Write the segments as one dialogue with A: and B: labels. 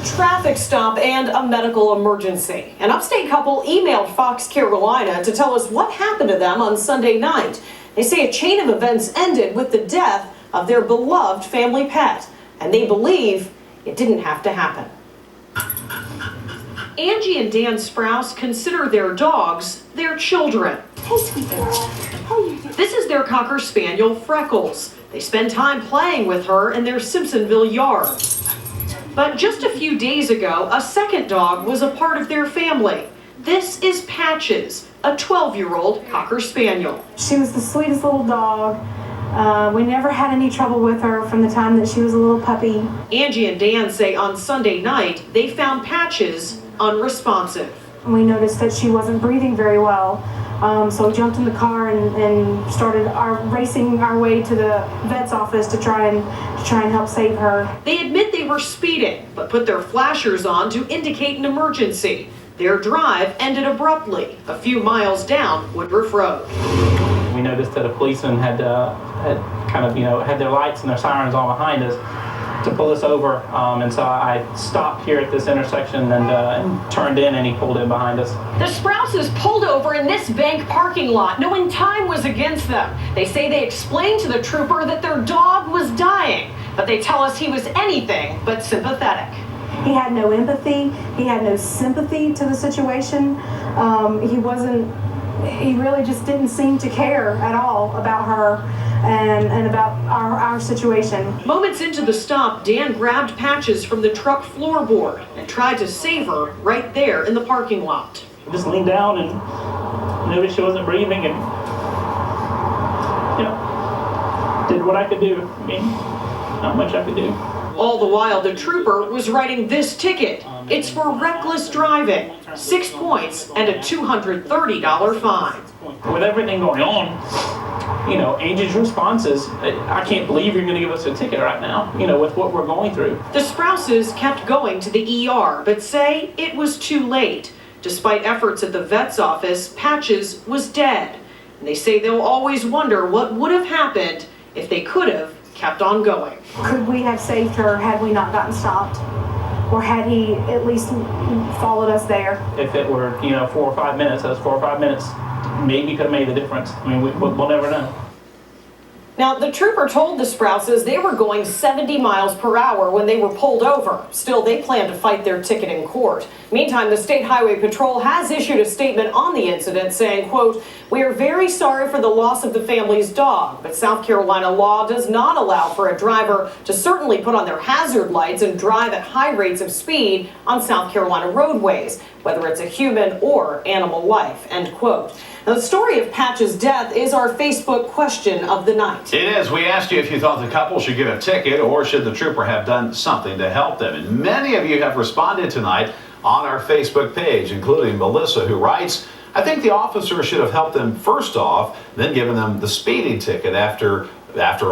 A: traffic stop and a medical emergency. An upstate couple emailed Fox Carolina to tell us what happened to them on Sunday night. They say a chain of events ended with the death of their beloved family pet, and they believe it didn't have to happen. Angie and Dan Sprouse consider their dogs their children.
B: Hey, sweet girl. How are you doing?
A: This is their Cocker Spaniel, Freckles. They spend time playing with her in their Simpsonville yard. But just a few days ago, a second dog was a part of their family. This is Patches, a 12-year-old Cocker Spaniel.
B: She was the sweetest little dog. We never had any trouble with her from the time that she was a little puppy.
A: Angie and Dan say on Sunday night, they found Patches unresponsive.
B: We noticed that she wasn't breathing very well. So we jumped in the car and started racing our way to the vet's office to try and help save her.
A: They admit they were speeding, but put their flashers on to indicate an emergency. Their drive ended abruptly, a few miles down Woodruff Road.
C: We noticed that a policeman had kind of, had their lights and their sirens all behind us to pull us over, and so I stopped here at this intersection and turned in, and he pulled in behind us.
A: The Sprouses pulled over in this bank parking lot, knowing time was against them. They say they explained to the trooper that their dog was dying, but they tell us he was anything but sympathetic.
B: He had no empathy. He had no sympathy to the situation. He really just didn't seem to care at all about her and about our situation.
A: Moments into the stop, Dan grabbed Patches from the truck floorboard and tried to save her right there in the parking lot.
C: I just leaned down and noticed she wasn't breathing and, did what I could do. I mean, not much I could do.
A: All the while, the trooper was writing this ticket. It's for reckless driving, 6 points and a $230 fine.
C: With everything going on, Angie's response is, I can't believe you're going to give us a ticket right now, with what we're going through.
A: The Sprouses kept going to the ER, but say it was too late. Despite efforts at the vet's office, Patches was dead. And they say they'll always wonder what would have happened if they could have kept on going.
B: Could we have saved her had we not gotten stopped? Or had he at least followed us there?
C: If it were, 4 or 5 minutes, those 4 or 5 minutes maybe could have made the difference. I mean, we'll never know.
A: Now, the trooper told the Sprouses they were going 70 miles per hour when they were pulled over. Still, they plan to fight their ticket in court. Meantime, the State Highway Patrol has issued a statement on the incident saying, quote, "We are very sorry for the loss of the family's dog, but South Carolina law does not allow for a driver to certainly put on their hazard lights and drive at high rates of speed on South Carolina roadways, whether it's a human or animal life," end quote. Now, the story of Patch's death is our Facebook question of the night.
D: It is. We asked you if you thought the couple should get a ticket or should the trooper have done something to help them. And many of you have responded tonight on our Facebook page, including Melissa, who writes, "I think the officer should have helped them first off, then given them the speeding ticket. After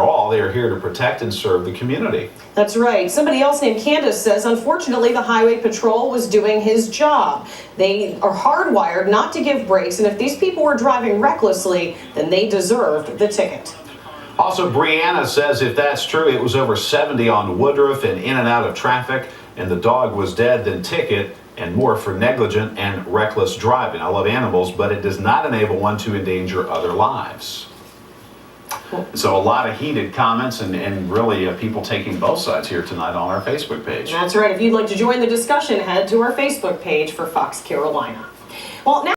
D: all, they are here to protect and serve the community."
A: That's right. Somebody else named Candace says, unfortunately, the Highway Patrol was doing his job. They are hardwired not to give breaks, and if these people were driving recklessly, then they deserved the ticket.
D: Also, Brianna says if that's true, it was over 70 on Woodruff and in and out of traffic, and the dog was dead, then ticket, and more for negligent and reckless driving. I love animals, but it does not enable one to endanger other lives. So a lot of heated comments and really people taking both sides here tonight on our Facebook page.
A: That's right. If you'd like to join the discussion, head to our Facebook page for Fox Carolina. Well, now